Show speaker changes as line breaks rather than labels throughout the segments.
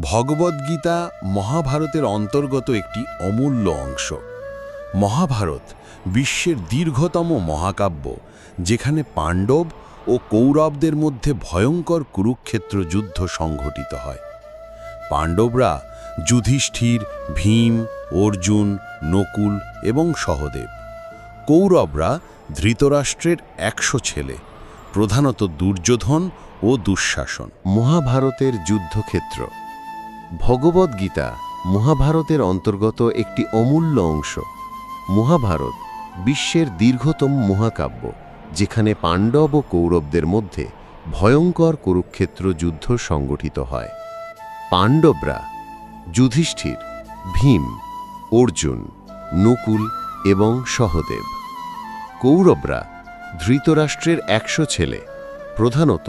ভগবদ্গীতা মহাভারতের অন্তর্গত একটি অমূল্য অংশ। মহাভারত বিশ্বের দীর্ঘতম মহাকাব্য, যেখানে পাণ্ডব ও কৌরবদের মধ্যে ভয়ঙ্কর কুরুক্ষেত্র যুদ্ধ সংঘটিত হয়। পাণ্ডবরা যুধিষ্ঠির, ভীম, অর্জুন, নকুল এবং সহদেব। কৌরবরা ধৃতরাষ্ট্রের 100 ছেলে, প্রধানত দুর্যোধন ও দুঃশাসন।
মহাভারতের যুদ্ধক্ষেত্র। ভগবদ্গীতা মহাভারতের অন্তর্গত একটি অমূল্য অংশ। মহাভারত বিশ্বের দীর্ঘতম মহাকাব্য, যেখানে পাণ্ডব ও কৌরবদের মধ্যে ভয়ঙ্কর কুরুক্ষেত্র যুদ্ধ সংগঠিত হয়। পাণ্ডবরা যুধিষ্ঠির, ভীম, অর্জুন, নকুল এবং সহদেব। কৌরবরা ধৃতরাষ্ট্রের 100 ছেলে, প্রধানত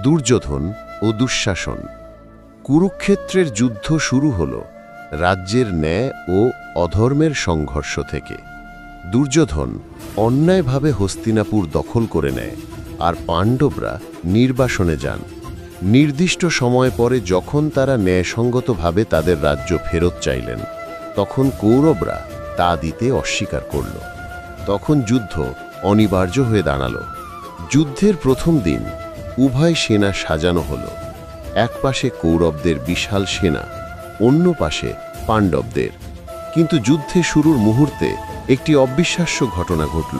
দুর্যোধন ও দুঃশাসন। কুরুক্ষেত্রের যুদ্ধ শুরু হল রাজ্যের ন্যায় ও অধর্মের সংঘর্ষ থেকে। দুর্যোধন অন্যায়ভাবে হস্তিনাপুর দখল করে নেয়, আর পাণ্ডবরা নির্বাসনে যান। নির্দিষ্ট সময় পরে যখন তারা ন্যায়সঙ্গতভাবে তাদের রাজ্য ফেরত চাইলেন, তখন কৌরবরা তা দিতে অস্বীকার করল। তখন যুদ্ধ অনিবার্য হয়ে দাঁড়াল। যুদ্ধের প্রথম দিন উভয় সেনা সাজানো হল। এক পাশে কৌরবদের বিশাল সেনা, অন্য পাশে পাণ্ডবদের। কিন্তু যুদ্ধে শুরুর মুহূর্তে একটি অবিশ্বাস্য ঘটনা ঘটল।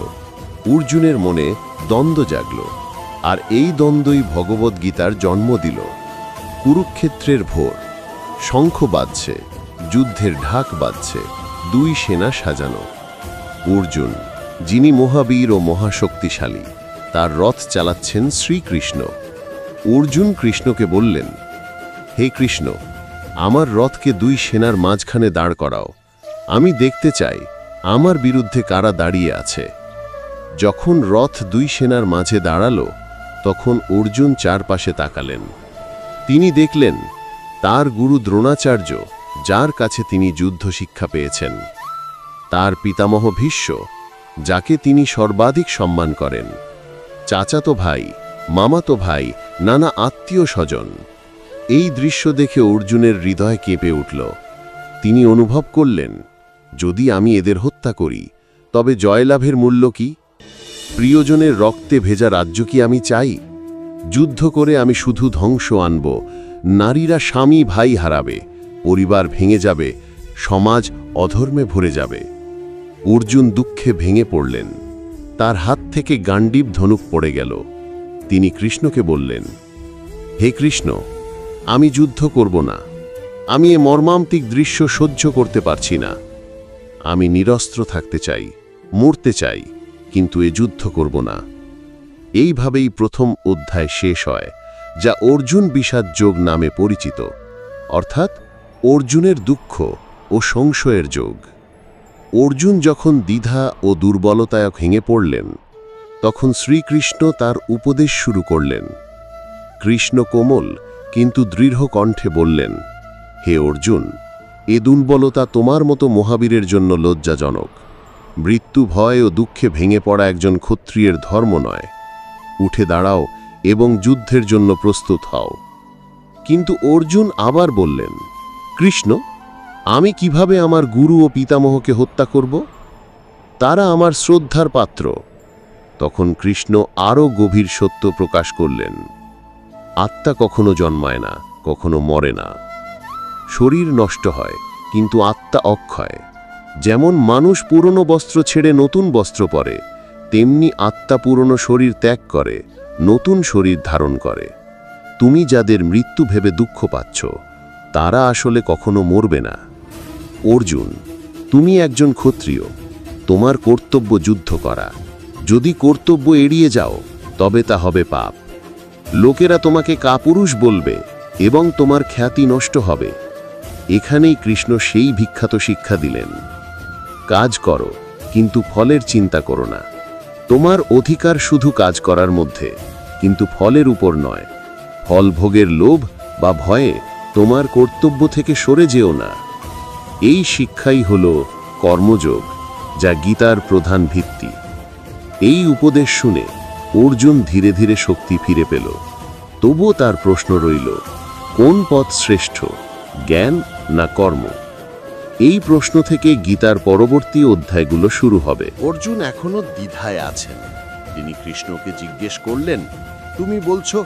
অর্জুনের মনে দ্বন্দ্ব জাগল, আর এই দ্বন্দ্বই ভগবদ্গীতার জন্ম দিল। কুরুক্ষেত্রের ভোর, শঙ্খ বাজছে, যুদ্ধের ঢাক বাজছে, দুই সেনা সাজানো। অর্জুন, যিনি মহাবীর ও মহাশক্তিশালী, তার রথ চালাচ্ছেন শ্রীকৃষ্ণ। অর্জুন কৃষ্ণকে বললেন, হে কৃষ্ণ, আমার রথকে দুই সেনার মাঝখানে দাঁড় করাও। আমি দেখতে চাই আমার বিরুদ্ধে কারা দাঁড়িয়ে আছে। যখন রথ দুই সেনার মাঝে দাঁড়ালো, তখন অর্জুন চারপাশে তাকালেন। তিনি দেখলেন তার গুরু দ্রোণাচার্য, যার কাছে তিনি যুদ্ধ শিক্ষা পেয়েছেন, তার পিতামহ ভীষ্ম, যাকে তিনি সর্বাধিক সম্মান করেন, চাচাতো ভাই, মামাতো ভাই, নানা আত্মীয় স্বজন। এই দৃশ্য দেখে অর্জুনের হৃদয় কেঁপে উঠল। তিনি অনুভব করলেন, যদি আমি এদের হত্যা করি, তবে জয়লাভের মূল্য কি? প্রিয়জনের রক্তে ভেজা রাজ্য কি আমি চাই? যুদ্ধ করে আমি শুধু ধ্বংস আনব। নারীরা স্বামী ভাই হারাবে, পরিবার ভেঙে যাবে, সমাজ অধর্মে ভরে যাবে। অর্জুন দুঃখে ভেঙে পড়লেন। তার হাত থেকে গাণ্ডীব ধনুক পড়ে গেল। তিনি কৃষ্ণকে বললেন, হে কৃষ্ণ, আমি যুদ্ধ করব না। আমি এ মর্মান্তিক দৃশ্য সহ্য করতে পারছি না। আমি নিরস্ত্র থাকতে চাই, মরতে চাই, কিন্তু এ যুদ্ধ করব না। এইভাবেই প্রথম অধ্যায় শেষ হয়, যা অর্জুন বিষাদ যোগ নামে পরিচিত, অর্থাৎ অর্জুনের দুঃখ ও সংশয়ের যোগ। অর্জুন যখন দ্বিধা ও দুর্বলতায় ভেঙে পড়লেন, তখন শ্রীকৃষ্ণ তার উপদেশ শুরু করলেন। কৃষ্ণ কোমল কিন্তু দৃঢ় কণ্ঠে বললেন, হে অর্জুন, এ দুর্বলতা তোমার মতো মহাবীরের জন্য লজ্জাজনক। মৃত্যু ভয় ও দুঃখে ভেঙে পড়া একজন ক্ষত্রিয়ের ধর্ম নয়। উঠে দাঁড়াও এবং যুদ্ধের জন্য প্রস্তুত হও। কিন্তু অর্জুন আবার বললেন, কৃষ্ণ, আমি কিভাবে আমার গুরু ও পিতামহকে হত্যা করব? তারা আমার শ্রদ্ধার পাত্র। তখন কৃষ্ণ আরও গভীর সত্য প্রকাশ করলেন। আত্মা কখনো জন্মায় না, কখনো মরে না। শরীর নষ্ট হয়, কিন্তু আত্মা অক্ষয়। যেমন মানুষ পুরনো বস্ত্র ছেড়ে নতুন বস্ত্র পরে, তেমনি আত্মা পুরনো শরীর ত্যাগ করে নতুন শরীর ধারণ করে। তুমি যাদের মৃত্যু ভেবে দুঃখ পাচ্ছ, তারা আসলে কখনো মরবে না। অর্জুন, তুমি একজন ক্ষত্রিয়, তোমার কর্তব্য যুদ্ধ করা। যদি কর্তব্য এড়িয়ে যাও, তবে তা হবে পাপ। লোকেরা তোমাকে কাপুরুষ বলবে এবং তোমার খ্যাতি নষ্ট হবে। এখানেই কৃষ্ণ সেই বিখ্যাত শিক্ষা দিলেন, কাজ করো, কিন্তু ফলের চিন্তা করো না। তোমার অধিকার শুধু কাজ করার মধ্যে, কিন্তু ফলের উপর নয়। ফল ভোগের লোভ বা ভয়ে তোমার কর্তব্য থেকে সরে যেও না। এই শিক্ষাই হল কর্মযোগ, যা গীতার প্রধান ভিত্তি। এই উপদেশ শুনে অর্জুন ধীরে ধীরে শক্তি ফিরে পেল। তবুও তার প্রশ্ন রইল, কোন পথ শ্রেষ্ঠ, জ্ঞান না কর্ম? এই প্রশ্ন থেকে গীতার পরবর্তী অধ্যায়গুলো শুরু হবে।
অর্জুন এখনো দ্বিধায় আছেন। তিনি কৃষ্ণকে জিজ্ঞেস করলেন, তুমি বলছো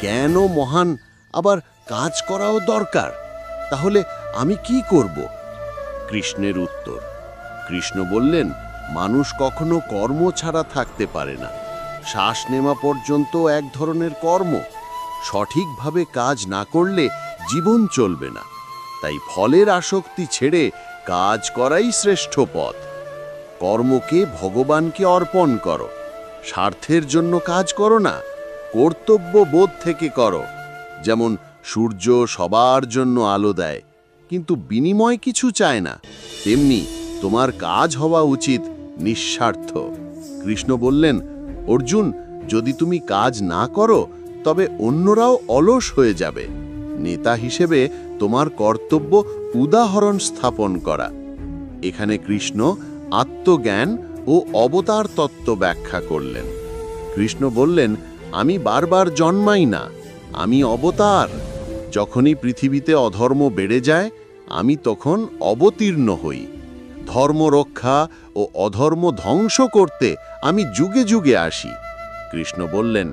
জ্ঞানও মহান, আবার কাজ করাও দরকার, তাহলে আমি কি করব? কৃষ্ণের উত্তর। কৃষ্ণ বললেন, মানুষ কখনো কর্ম ছাড়া থাকতে পারে না। শ্বাস নেওয়া পর্যন্ত এক ধরনের কর্ম। সঠিকভাবে কাজ না করলে জীবন চলবে না। তাই ফলের আসক্তি ছেড়ে কাজ করাই শ্রেষ্ঠ পথ। কর্মকে ভগবানকে অর্পণ করো। স্বার্থের জন্য কাজ করো না, কর্তব্য বোধ থেকে করো। যেমন সূর্য সবার জন্য আলো দেয়, কিন্তু বিনিময় কিছু চায় না, তেমনি তোমার কাজ হওয়া উচিত নিঃস্বার্থ। কৃষ্ণ বললেন, অর্জুন, যদি তুমি কাজ না করো তবে অন্যরাও অলস হয়ে যাবে। নেতা হিসেবে তোমার কর্তব্য উদাহরণ স্থাপন করা। এখানে কৃষ্ণ আত্মজ্ঞান ও অবতার তত্ত্ব ব্যাখ্যা করলেন। কৃষ্ণ বললেন, আমি বারবার জন্মাই না, আমি অবতার। যখনই পৃথিবীতে অধর্ম বেড়ে যায়, আমি তখন অবতীর্ণ হই। ধর্ম রক্ষা ও অধর্ম ধ্বংস করতে আমি যুগে যুগে আসি। কৃষ্ণ বললেন,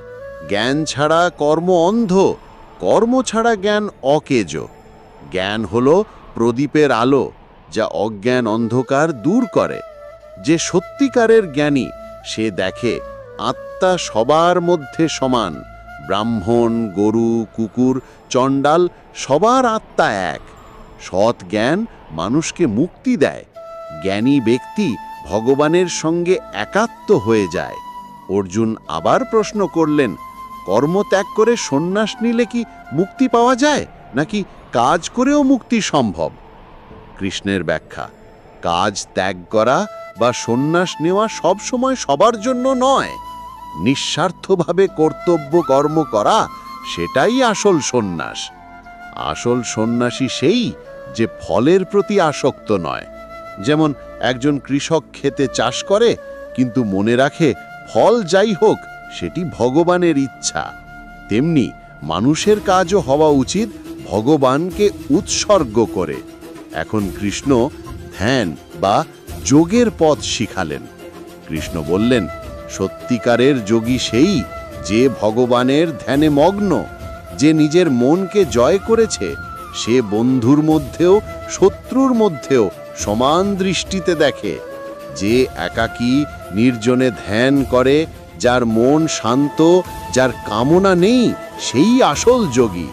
জ্ঞান ছাড়া কর্ম অন্ধ, কর্ম ছাড়া জ্ঞান অকেজ। জ্ঞান হলো প্রদীপের আলো, যা অজ্ঞান অন্ধকার দূর করে। যে সত্যিকারের জ্ঞানী, সে দেখে আত্মা সবার মধ্যে সমান। ব্রাহ্মণ, গরু, কুকুর, চণ্ডাল সবার আত্মা এক। সৎ জ্ঞান মানুষকে মুক্তি দেয়। জ্ঞানী ব্যক্তি ভগবানের সঙ্গে একাত্ম হয়ে যায়। অর্জুন আবার প্রশ্ন করলেন, কর্ম ত্যাগ করে সন্ন্যাস নিলে কি মুক্তি পাওয়া যায়, নাকি কাজ করেও মুক্তি সম্ভব? কৃষ্ণের ব্যাখ্যা, কাজ ত্যাগ করা বা সন্ন্যাস নেওয়া সবসময় সবার জন্য নয়। নিঃস্বার্থভাবে কর্তব্য কর্ম করা, সেটাই আসল সন্ন্যাস। আসল সন্ন্যাসী সেই যে ফলের প্রতি আসক্ত নয়। যেমন একজন কৃষক খেতে চাষ করে, কিন্তু মনে রাখে ফল যাই হোক সেটি ভগবানের ইচ্ছা। তেমনি মানুষের কাজও হওয়া উচিত ভগবানকে উৎসর্গ করে। এখন কৃষ্ণ ধ্যান বা যোগের পথ শিখালেন। কৃষ্ণ বললেন, সত্যিকারের যোগী সেই যে ভগবানের ধ্যানে মগ্ন। যে নিজের মনকে জয় করেছে, সে বন্ধুর মধ্যেও শত্রুর মধ্যেও সমান দৃষ্টিতে দেখে। যে একাকী নির্জনে ধ্যান করে, যার মন শান্ত, যার কামনা নেই, সেই আসল যোগী।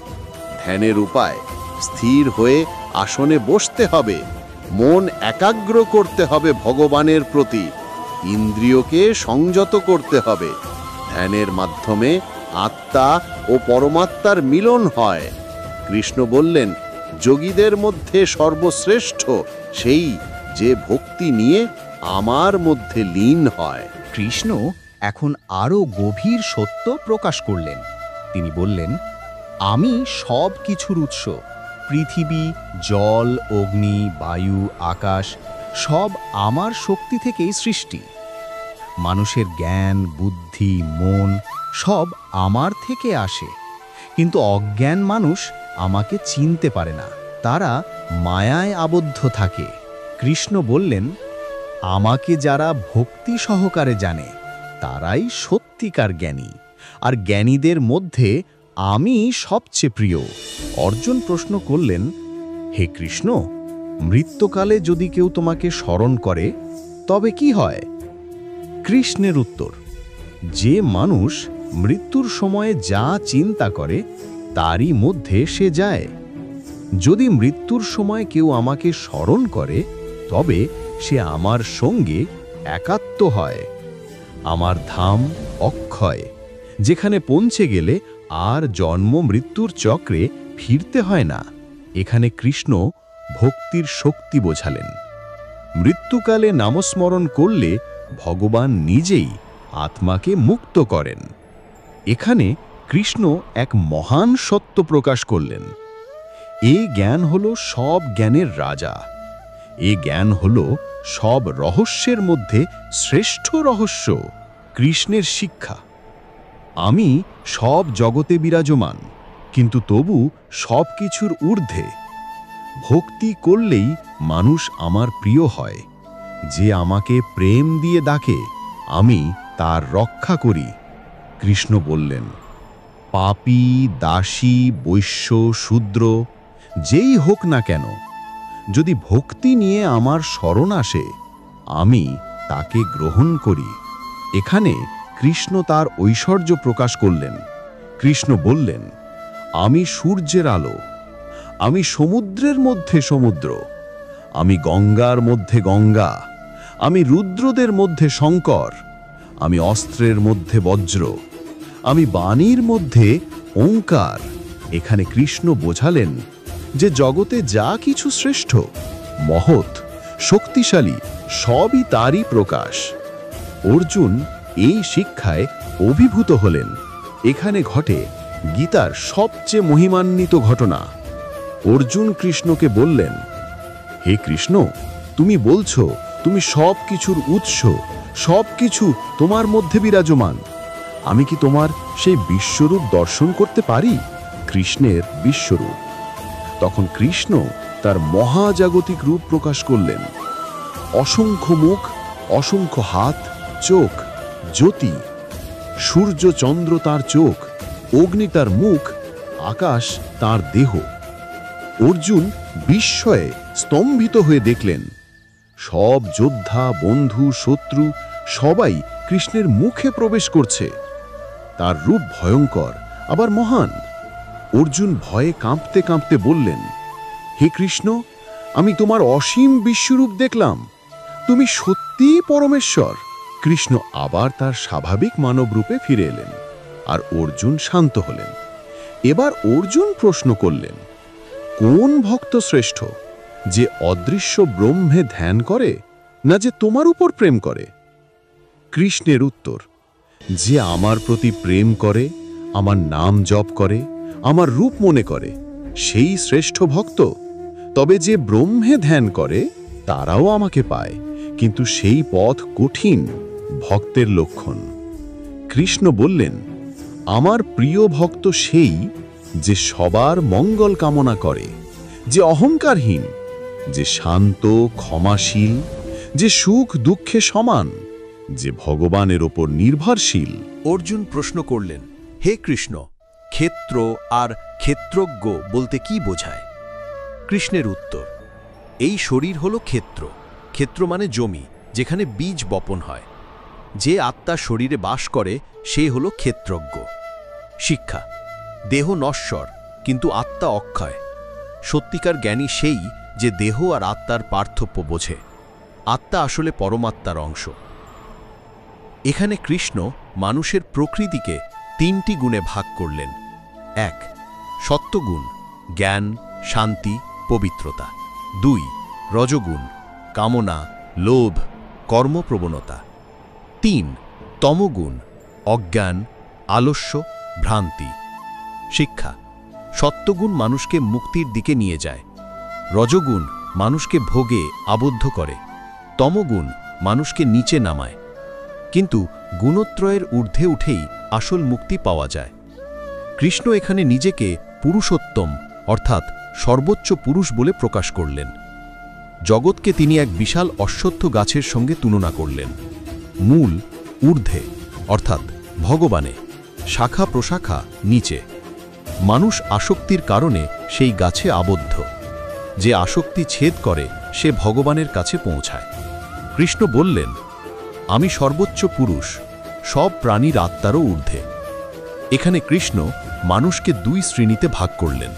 ধ্যানের উপায়, স্থির হয়ে আসনে বসতে হবে। মন একাগ্র করতে হবে ভগবানের প্রতি। ইন্দ্রিয়কে সংযত করতে হবে। ধ্যানের মাধ্যমে আত্মা ও পরমাত্মার মিলন হয়। কৃষ্ণ বললেন, যোগীদের মধ্যে সর্বশ্রেষ্ঠ সেই যে ভক্তি নিয়ে আমার মধ্যে লীন হয়।
কৃষ্ণ এখন আরও গভীর সত্য প্রকাশ করলেন। তিনি বললেন, আমি সব কিছুর উৎস। পৃথিবী, জল, অগ্নি, বায়ু, আকাশ সব আমার শক্তি থেকেই সৃষ্টি। মানুষের জ্ঞান, বুদ্ধি, মন সব আমার থেকে আসে। কিন্তু অজ্ঞান মানুষ আমাকে চিনতে পারে না। তারা মায়ায় আবদ্ধ থাকে। কৃষ্ণ বললেন, আমাকে যারা ভক্তি সহকারে জানে, তারাই সত্যিকার জ্ঞানী। আর জ্ঞানীদের মধ্যে আমি সবচেয়ে প্রিয়। অর্জুন প্রশ্ন করলেন, হে কৃষ্ণ, মৃত্যুকালে যদি কেউ তোমাকে স্মরণ করে, তবে কি হয়? কৃষ্ণের উত্তর, যে মানুষ মৃত্যুর সময়ে যা চিন্তা করে, তারই মধ্যে সে যায়। যদি মৃত্যুর সময় কেউ আমাকে স্মরণ করে, তবে সে আমার সঙ্গে একাত্ম হয়। আমার ধাম অক্ষয়, যেখানে পৌঁছে গেলে আর জন্ম মৃত্যুর চক্রে ফিরতে হয় না। এখানে কৃষ্ণ ভক্তির শক্তি বোঝালেন। মৃত্যুকালে নামস্মরণ করলে ভগবান নিজেই আত্মাকে মুক্ত করেন। এখানে কৃষ্ণ এক মহান সত্য প্রকাশ করলেন। এই জ্ঞান হলো সব জ্ঞানের রাজা। এই জ্ঞান হলো সব রহস্যের মধ্যে শ্রেষ্ঠ রহস্য। কৃষ্ণের শিক্ষা, আমি সব জগতে বিরাজমান, কিন্তু তবু সব কিছুর ঊর্ধ্বে। ভক্তি করলেই মানুষ আমার প্রিয় হয়। যে আমাকে প্রেম দিয়ে ডাকে আমি তার রক্ষা করি। কৃষ্ণ বললেন, পাপী, দাসী, বৈশ্য, শূদ্র যেই হোক না কেন, যদি ভক্তি নিয়ে আমার শরণ আসে আমি তাকে গ্রহণ করি। এখানে কৃষ্ণ তার ঐশ্বর্য প্রকাশ করলেন। কৃষ্ণ বললেন, আমি সূর্যের আলো, আমি সমুদ্রের মধ্যে সমুদ্র, আমি গঙ্গার মধ্যে গঙ্গা, আমি রুদ্রদের মধ্যে শঙ্কর, আমি অস্ত্রের মধ্যে বজ্র, আমি বাণীর মধ্যে ওঙ্কার। এখানে কৃষ্ণ বোঝালেন যে জগতে যা কিছু শ্রেষ্ঠ, মহৎ, শক্তিশালী সবই তারই প্রকাশ। অর্জুন এই শিক্ষায় অভিভূত হলেন। এখানে ঘটে গীতার সবচেয়ে মহিমান্বিত ঘটনা। অর্জুন কৃষ্ণকে বললেন, হে কৃষ্ণ, তুমি বলছো তুমি সব কিছুর উৎস, সব কিছু তোমার মধ্যে বিরাজমান। আমি কি তোমার সেই বিশ্বরূপ দর্শন করতে পারি? কৃষ্ণের বিশ্বরূপ। তখন কৃষ্ণ তার মহাজাগতিক রূপ প্রকাশ করলেন। অসংখ্য মুখ, অসংখ্য হাত, চোখ, জ্যোতি, সূর্য চন্দ্র তার চোখ, অগ্নি তার মুখ, আকাশ তার দেহ। অর্জুন বিস্ময়ে স্তম্ভিত হয়ে দেখলেন সব যোদ্ধা, বন্ধু, শত্রু সবাই কৃষ্ণের মুখে প্রবেশ করছে। তার রূপ ভয়ঙ্কর আবার মহান। অর্জুন ভয়ে কাঁপতে কাঁপতে বললেন, হে কৃষ্ণ, আমি তোমার অসীম বিশ্বরূপ দেখলাম, তুমি সত্যিই পরমেশ্বর। কৃষ্ণ আবার তার স্বাভাবিক মানব রূপে ফিরে এলেন আর অর্জুন শান্ত হলেন। এবার অর্জুন প্রশ্ন করলেন, কোন ভক্ত শ্রেষ্ঠ, যে অদৃশ্য ব্রহ্মে ধ্যান করে না যে তোমার উপর প্রেম করে? কৃষ্ণের উত্তর, যে আমার প্রতি প্রেম করে, আমার নাম জপ করে, আমার রূপ মনে করে, সেই শ্রেষ্ঠ ভক্ত। তবে যে ব্রহ্মে ধ্যান করে তারাও আমাকে পায়, কিন্তু সেই পথ কঠিন, ভক্তের লক্ষণ। কৃষ্ণ বললেন, আমার প্রিয় ভক্ত সেই যে সবার মঙ্গল কামনা করে, যে অহংকারহীন, যে শান্ত, ক্ষমাশীল, যে সুখ দুঃখে সমান, যে ভগবানের ওপর নির্ভরশীল।
অর্জুন প্রশ্ন করলেন, হে কৃষ্ণ, ক্ষেত্র আর ক্ষেত্রজ্ঞ বলতে কি বোঝায়? কৃষ্ণের উত্তর, এই শরীর হলো ক্ষেত্র। ক্ষেত্র মানে জমি, যেখানে বীজ বপন হয়। যে আত্মা শরীরে বাস করে সে হলো ক্ষেত্রজ্ঞ। শিক্ষা, দেহ নশ্বর কিন্তু আত্মা অক্ষয়। সত্যিকার জ্ঞানী সেই যে দেহ আর আত্মার পার্থক্য বোঝে। আত্মা আসলে পরমাত্মার অংশ। এখানে কৃষ্ণ মানুষের প্রকৃতিকে 3টি গুণে ভাগ করলেন। 1. সত্ত্বগুণ, জ্ঞান, শান্তি, পবিত্রতা। 2. রজগুণ, কামনা, লোভ, কর্মপ্রবণতা। 3. তমগুণ, অজ্ঞান, আলস্য, ভ্রান্তি। শিক্ষা, সত্ত্বগুণ মানুষকে মুক্তির দিকে নিয়ে যায়। রজগুণ মানুষকে ভোগে আবদ্ধ করে। তমগুণ মানুষকে নিচে নামায়। কিন্তু গুণত্রয়ের ঊর্ধ্বে উঠেই আসল মুক্তি পাওয়া যায়। কৃষ্ণ এখানে নিজেকে পুরুষোত্তম অর্থাৎ সর্বোচ্চ পুরুষ বলে প্রকাশ করলেন। জগৎকে তিনি এক বিশাল অশ্বত্থ গাছের সঙ্গে তুলনা করলেন। মূল ঊর্ধ্বে অর্থাৎ ভগবানে, শাখা প্রশাখা নিচে। মানুষ আসক্তির কারণে সেই গাছে আবদ্ধ। যে আসক্তি ছেদ করে সে ভগবানের কাছে পৌঁছায়। কৃষ্ণ বললেন, আমি সর্বোচ্চ পুরুষ, সব প্রাণীর আত্মারও ঊর্ধ্বে। এখানে কৃষ্ণ মানুষকে 2 শ্রেণীতে ভাগ করলেন।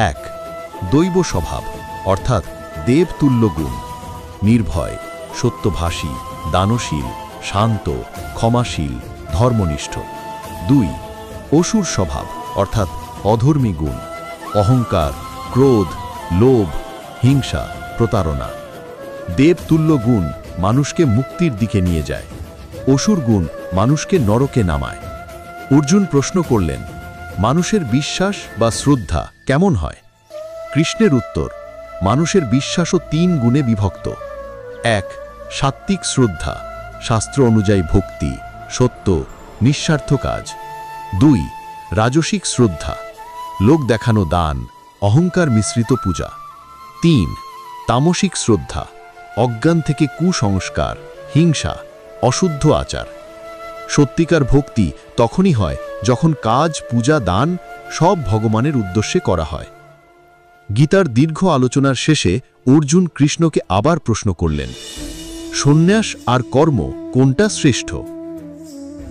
1. দৈব স্বভাব অর্থাৎ দেবতুল্য গুণ, নির্ভয়, সত্যভাষী, দানশীল, শান্ত, ক্ষমাশীল, ধর্মনিষ্ঠ। 2. অসুর স্বভাব অর্থাৎ অধর্মী গুণ, অহংকার, ক্রোধ, লোভ, হিংসা, প্রতারণা। দেবতুল্য গুণ মানুষকে মুক্তির দিকে নিয়ে যায়। অসুর গুণ মানুষকে নরকে নামায়। অর্জুন প্রশ্ন করলেন, মানুষের বিশ্বাস বা শ্রদ্ধা কেমন হয়? কৃষ্ণের উত্তর, মানুষের বিশ্বাসও 3 গুণে বিভক্ত। 1. সাত্ত্বিক শ্রদ্ধা, শাস্ত্র অনুযায়ী ভক্তি, সত্য, নিঃস্বার্থ কাজ। 2. রাজসিক শ্রদ্ধা, লোক দেখানো দান, অহংকার মিশ্রিত পূজা। 3 তামসিক শ্রদ্ধা, অজ্ঞান থেকে কুসংস্কার, হিংসা, অশুদ্ধ আচার। সত্যিকার ভক্তি তখনই হয় যখন কাজ, পূজা, দান সব ভগবানের উদ্দেশ্যে করা হয়। গীতার দীর্ঘ আলোচনার শেষে অর্জুন কৃষ্ণকে আবার প্রশ্ন করলেন, সন্ন্যাস আর কর্ম কোনটা শ্রেষ্ঠ?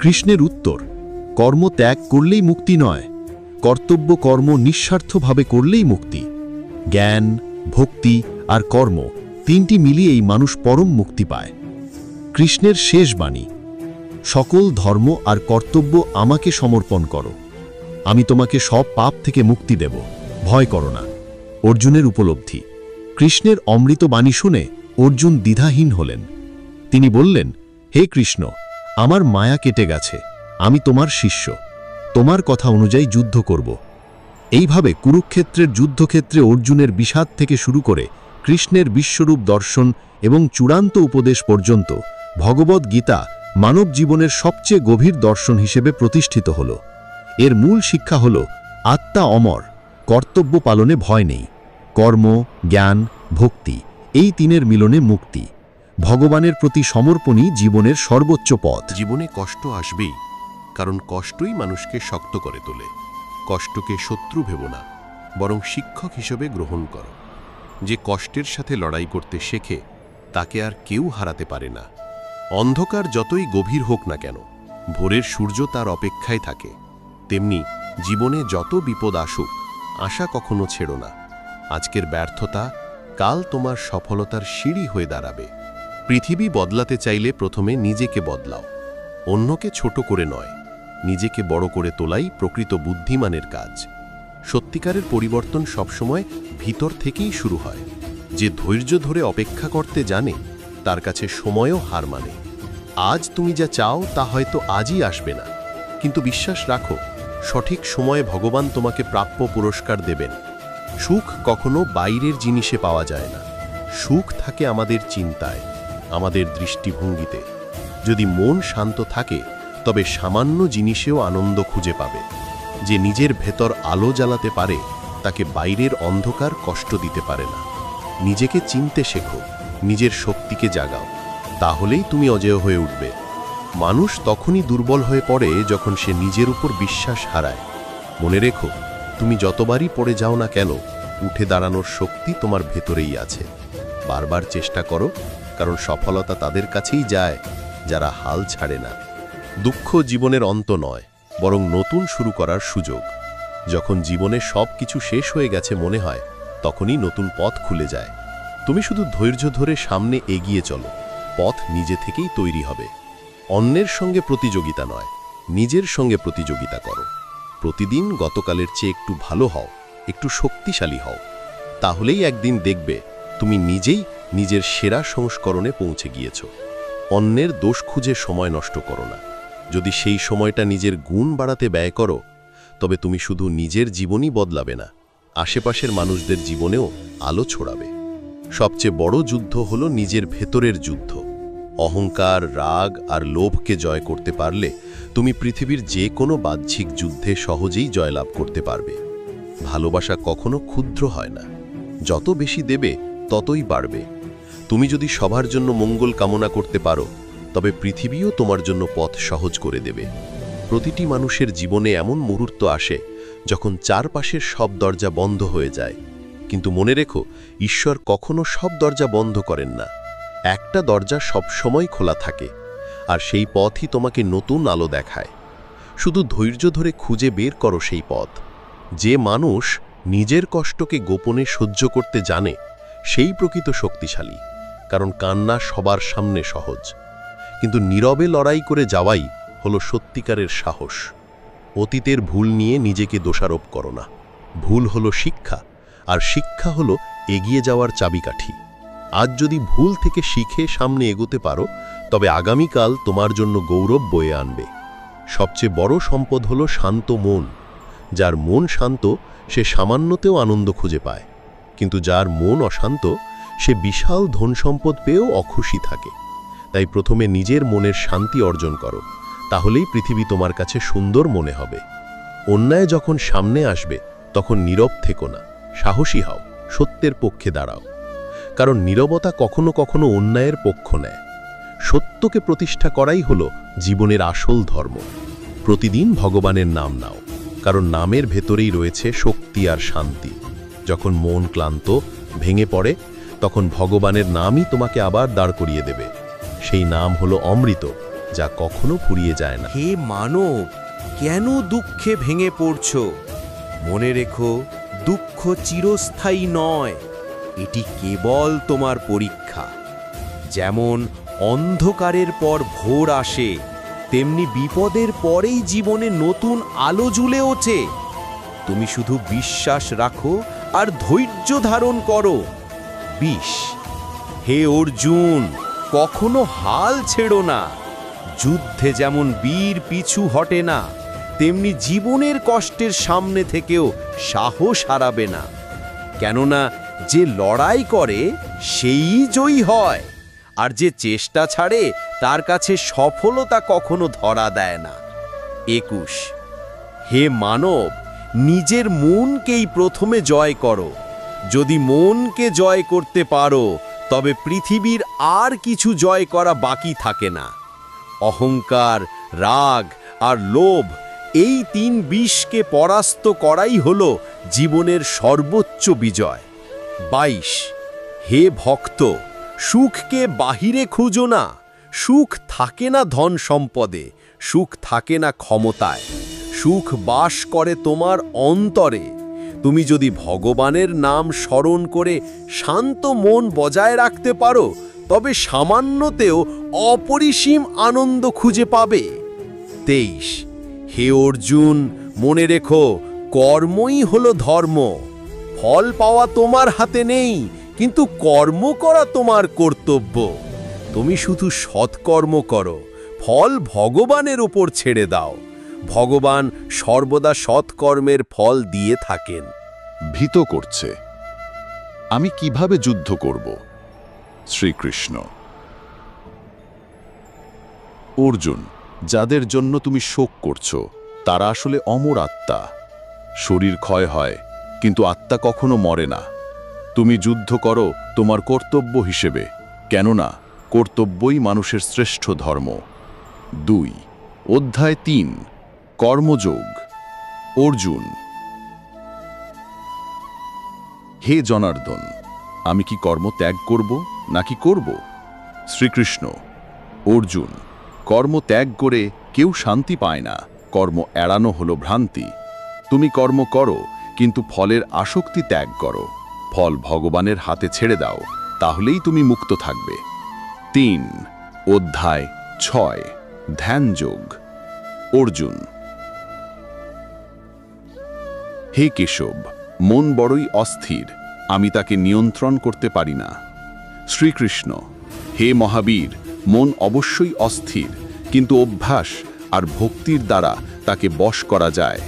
কৃষ্ণের উত্তর, কর্ম ত্যাগ করলেই মুক্তি নয়, কর্তব্য কর্ম নিঃস্বার্থভাবে করলেই মুক্তি। জ্ঞান, ভক্তি আর কর্ম তিনটি মিলিয়েই মানুষ পরম মুক্তি পায়। কৃষ্ণের শেষ বাণী, সকল ধর্ম আর কর্তব্য আমাকে সমর্পণ করো, আমি তোমাকে সব পাপ থেকে মুক্তি দেব, ভয় করো না। অর্জুনের উপলব্ধি, কৃষ্ণের অমৃত বাণী শুনে অর্জুন দ্বিধাহীন হলেন। তিনি বললেন, হে কৃষ্ণ, আমার মায়া কেটে গেছে, আমি তোমার শিষ্য, তোমার কথা অনুযায়ী যুদ্ধ করব। এইভাবে কুরুক্ষেত্রের যুদ্ধক্ষেত্রে অর্জুনের বিষাদ থেকে শুরু করে কৃষ্ণের বিশ্বরূপ দর্শন এবং চূড়ান্ত উপদেশ পর্যন্ত ভগবদ্ গীতা মানব জীবনের সবচেয়ে গভীর দর্শন হিসেবে প্রতিষ্ঠিত হল। এর মূল শিক্ষা হল, আত্মা অমর, কর্তব্য পালনে ভয় নেই, কর্ম, জ্ঞান, ভক্তি এই তিনের মিলনে মুক্তি। ভগবানের প্রতি সমর্পণই জীবনের সর্বোচ্চ পথ।
জীবনে কষ্ট আসবেই, কারণ কষ্টই মানুষকে শক্ত করে তোলে। কষ্টকে শত্রু ভেবো না, বরং শিক্ষক হিসেবে গ্রহণ করো। যে কষ্টের সাথে লড়াই করতে শেখে তাকে আর কেউ হারাতে পারে না। অন্ধকার যতই গভীর হোক না কেন, ভোরের সূর্য তার অপেক্ষায় থাকে। তেমনি জীবনে যত বিপদ আসুক, আশা কখনো ছেড়ো না। আজকের ব্যর্থতা কাল তোমার সফলতার সিঁড়ি হয়ে দাঁড়াবে। পৃথিবী বদলাতে চাইলে প্রথমে নিজেকে বদলাও, অন্যকে ছোট করে নয়। নিজেকে বড় করে তোলাই প্রকৃত বুদ্ধিমানের কাজ। সত্যিকারের পরিবর্তন সবসময় ভিতর থেকেই শুরু হয়। যে ধৈর্য ধরে অপেক্ষা করতে জানে তার কাছে সময়ও হার মানে। আজ তুমি যা চাও তা হয়তো আজই আসবে না, কিন্তু বিশ্বাস রাখো, সঠিক সময়ে ভগবান তোমাকে প্রাপ্য পুরস্কার দেবেন। সুখ কখনো বাইরের জিনিসে পাওয়া যায় না, সুখ থাকে আমাদের চিন্তায়, আমাদের দৃষ্টিভঙ্গিতে। যদি মন শান্ত থাকে তবে সামান্য জিনিসেও আনন্দ খুঁজে পাবে। যে নিজের ভেতর আলো জ্বালাতে পারে তাকে বাইরের অন্ধকার কষ্ট দিতে পারে না। নিজেকে চিনতে শেখো, নিজের শক্তিকে জাগাও, তাহলেই তুমি অজেয় হয়ে উঠবে। মানুষ তখনই দুর্বল হয়ে পড়ে যখন সে নিজের উপর বিশ্বাস হারায়। মনে রেখো, তুমি যতবারই পড়ে যাও না কেন, উঠে দাঁড়ানোর শক্তি তোমার ভেতরেই আছে। বারবার চেষ্টা করো, কারণ সফলতা তাদের কাছেই যায় যারা হাল ছাড়ে না। দুঃখ জীবনের অন্ত নয়, বরং নতুন শুরু করার সুযোগ। যখন জীবনে সব কিছু শেষ হয়ে গেছে মনে হয়, তখনই নতুন পথ খুলে যায়। তুমি শুধু ধৈর্য ধরে সামনে এগিয়ে চলো, পথ নিজে থেকেই তৈরি হবে। অন্যের সঙ্গে প্রতিযোগিতা নয়, নিজের সঙ্গে প্রতিযোগিতা করো। প্রতিদিন গতকালের চেয়ে একটু ভালো হও, একটু শক্তিশালী হও। তাহলেই একদিন দেখবে তুমি নিজেই নিজের সেরা সংস্করণে পৌঁছে গিয়েছ। অন্যের দোষ খুঁজে সময় নষ্ট করো না। যদি সেই সময়টা নিজের গুণ বাড়াতে ব্যয় করো, তবে তুমি শুধু নিজের জীবনই বদলাবে না, আশেপাশের মানুষদের জীবনেও আলো ছড়াবে। সবচেয়ে বড় যুদ্ধ হলো নিজের ভেতরের যুদ্ধ। অহংকার, রাগ আর লোভকে জয় করতে পারলে তুমি পৃথিবীর যে কোনো বাহ্যিক যুদ্ধে সহজেই জয়লাভ করতে পারবে। ভালোবাসা কখনো ক্ষুদ্র হয় না, যত বেশি দেবে ততই বাড়বে। তুমি যদি সবার জন্য মঙ্গল কামনা করতে পারো, তবে পৃথিবীও তোমার জন্য পথ সহজ করে দেবে। প্রতিটি মানুষের জীবনে এমন মুহূর্ত আসে যখন চারপাশের সব দরজা বন্ধ হয়ে যায়, কিন্তু মনে রেখো, ঈশ্বর কখনো সব দরজা বন্ধ করেন না। একটা দরজা সব সময় খোলা থাকে, আর সেই পথই তোমাকে নতুন আলো দেখায়। শুধু ধৈর্য ধরে খুঁজে বের করো সেই পথ। যে মানুষ নিজের কষ্টকে গোপনে সহ্য করতে জানে সেই প্রকৃত শক্তিশালী, কারণ কান্না সবার সামনে সহজ, কিন্তু নীরবে লড়াই করে যাওয়াই হলো সত্যিকারের সাহস। অতীতের ভুল নিয়ে নিজেকে দোষারোপ করো না। ভুল হলো শিক্ষা, আর শিক্ষা হলো এগিয়ে যাওয়ার চাবিকাঠি। আজ যদি ভুল থেকে শিখে সামনে এগোতে পারো, তবে আগামীকাল তোমার জন্য গৌরব বয়ে আনবে। সবচেয়ে বড় সম্পদ হলো শান্ত মন। যার মন শান্ত সে সামান্যতেও আনন্দ খুঁজে পায়, কিন্তু যার মন অশান্ত সে বিশাল ধন সম্পদ পেয়েও অখুশি থাকে। তাই প্রথমে নিজের মনের শান্তি অর্জন করো, তাহলেই পৃথিবী তোমার কাছে সুন্দর মনে হবে। অন্যায় যখন সামনে আসবে তখন নীরব থেকো না, সাহসী হও,
সত্যের পক্ষে দাঁড়াও, কারণ নীরবতা কখনো কখনো অন্যায়ের পক্ষ নেয়। সত্যকে প্রতিষ্ঠা করাই হলো জীবনের আসল ধর্ম। প্রতিদিন ভগবানের নাম নাও, কারণ নামের ভেতরেই রয়েছে শক্তি আর শান্তি। যখন মন ক্লান্ত, ভেঙে পড়ে, তখন ভগবানের নামই তোমাকে আবার দাঁড় করিয়ে দেবে। সেই নাম হলো অমৃত, যা কখনো ফুরিয়ে যায় না।
হে মানব, কেন দুঃখে ভেঙে পড়ছ? মনে রেখো, দুঃখ চিরস্থায়ী নয়, এটি কেবল তোমার পরীক্ষা। যেমন অন্ধকারের পর ভোর আসে, তেমনি বিপদের পরেই জীবনে নতুন আলো জ্বলে ওঠে। তুমি শুধু বিশ্বাস রাখো আর ধৈর্য ধারণ করো। হে অর্জুন, কখনো হাল ছেড়ো না। যুদ্ধে যেমন বীর পিছু হটে না, তেমনি জীবনের কষ্টের সামনে থেকেও সাহস হারাবে না। কেননা যে লড়াই করে সেই জয়ী হয়, আর যে চেষ্টা ছাড়ে তার কাছে সফলতা কখনো ধরা দেয় না। 21। হে মানব, নিজের মনকেই প্রথমে জয় করো। যদি মনকে জয় করতে পারো, তবে পৃথিবীর আর কিছু জয় করা বাকি থাকে না। অহংকার, রাগ আর লোভ, এই 3 বিষকে পরাস্ত করাই হলো জীবনের সর্বোচ্চ বিজয়। 22। হে ভক্ত, সুখকে বাহিরে খুঁজো না। সুখ থাকে না ধন সম্পদে, সুখ থাকে না ক্ষমতায়, সুখ বাস করে তোমার অন্তরে। তুমি যদি ভগবানের নাম স্মরণ করে শান্ত মন বজায় রাখতে পারো, তবে সামান্যতেও অপরিসীম আনন্দ খুঁজে পাবে। 23। হে অর্জুন, মনে রেখো, কর্মই হলো ধর্ম। ফল পাওয়া তোমার হাতে নেই, কিন্তু কর্ম করা তোমার কর্তব্য। তুমি শুধু সৎকর্ম করো, ফল ভগবানের উপর ছেড়ে দাও। ভগবান সর্বদা সৎকর্মের ফল দিয়ে থাকেন।
ভীত করছে, আমি কিভাবে যুদ্ধ করব? শ্রীকৃষ্ণ: অর্জুন, যাদের জন্য তুমি শোক করছো তারা আসলে অমর আত্মা। শরীর ক্ষয় হয়, কিন্তু আত্মা কখনো মরে না। তুমি যুদ্ধ করো তোমার কর্তব্য হিসেবে, কেননা কর্তব্যই মানুষের শ্রেষ্ঠ ধর্ম। 2 অধ্যায় 3 কর্মযোগ। অর্জুন: হে জনার্দন, আমি কি কর্ম ত্যাগ করব নাকি করব? শ্রীকৃষ্ণ: অর্জুন, কর্ম ত্যাগ করে কেউ শান্তি পায় না। কর্ম এড়ানো হলো ভ্রান্তি। তুমি কর্ম করো, কিন্তু ফলের আসক্তি ত্যাগ করো। ফল ভগবানের হাতে ছেড়ে দাও, তাহলেই তুমি মুক্ত থাকবে। 3 অধ্যায় 6 ধ্যানযোগ। অর্জুন: হে কেশব, মন বড়ই অস্থির, আমি তাকে নিয়ন্ত্রণ করতে পারি না। শ্রীকৃষ্ণ: হে মহাবীর, মন অবশ্যই অস্থির, কিন্তু অভ্যাস আর ভক্তির দ্বারা তাকে বশ করা যায়।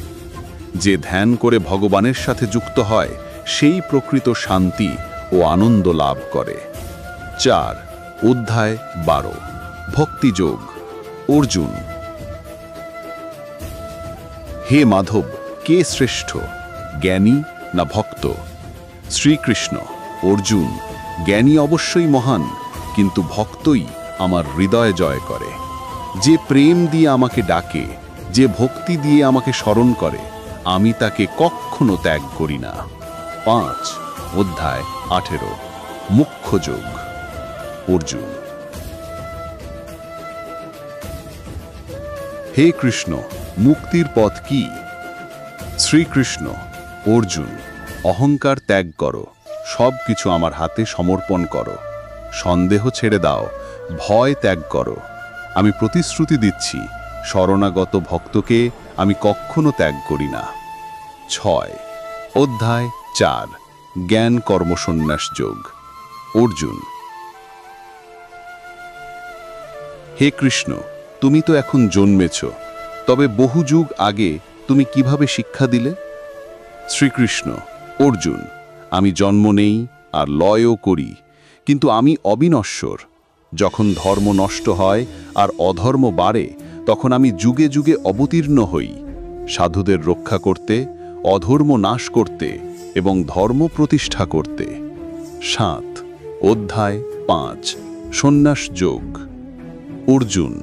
যে ধ্যান করে ভগবানের সাথে যুক্ত হয়, সেই প্রকৃত শান্তি ও আনন্দ লাভ করে। 4 অধ্যায় 12 ভক্তিযোগ। অর্জুন: হে মাধব, কে শ্রেষ্ঠ, জ্ঞানী না ভক্ত? শ্রীকৃষ্ণ: অর্জুন, জ্ঞানী অবশ্যই মহান, কিন্তু ভক্তই আমার হৃদয় জয় করে। যে প্রেম দিয়ে আমাকে ডাকে, যে ভক্তি দিয়ে আমাকে স্মরণ করে, আমি তাকে কখনো ত্যাগ করি না। 5 অধ্যায় 18 মুখ্যযোগ। অর্জুন: হে কৃষ্ণ, মুক্তির পথ কি? শ্রীকৃষ্ণ: অর্জুন, অহংকার ত্যাগ করো, সব কিছু আমার হাতে সমর্পণ করো। সন্দেহ ছেড়ে দাও, ভয় ত্যাগ করো। আমি প্রতিশ্রুতি দিচ্ছি, শরণাগত ভক্তকে আমি কখনো ত্যাগ করি না। 6 অধ্যায় 4 জ্ঞান কর্মসন্ন্যাস যোগ। অর্জুন: হে কৃষ্ণ, তুমি তো এখন জন্মেছ, তবে বহু যুগ আগে তুমি কিভাবে শিক্ষা দিলে? শ্রীকৃষ্ণ: অর্জুন, আমি জন্ম নেই আর লয়ও করি, কিন্তু আমি অবিনশ্বর। যখন ধর্ম নষ্ট হয় আর অধর্ম বাড়ে, তখন আমি যুগে যুগে অবতীর্ণ হই, সাধুদের রক্ষা করতে, অধর্ম নাশ করতে এবং ধর্ম প্রতিষ্ঠা করতে। 7 অধ্যায় 5 সন্ন্যাস যোগ। অর্জুন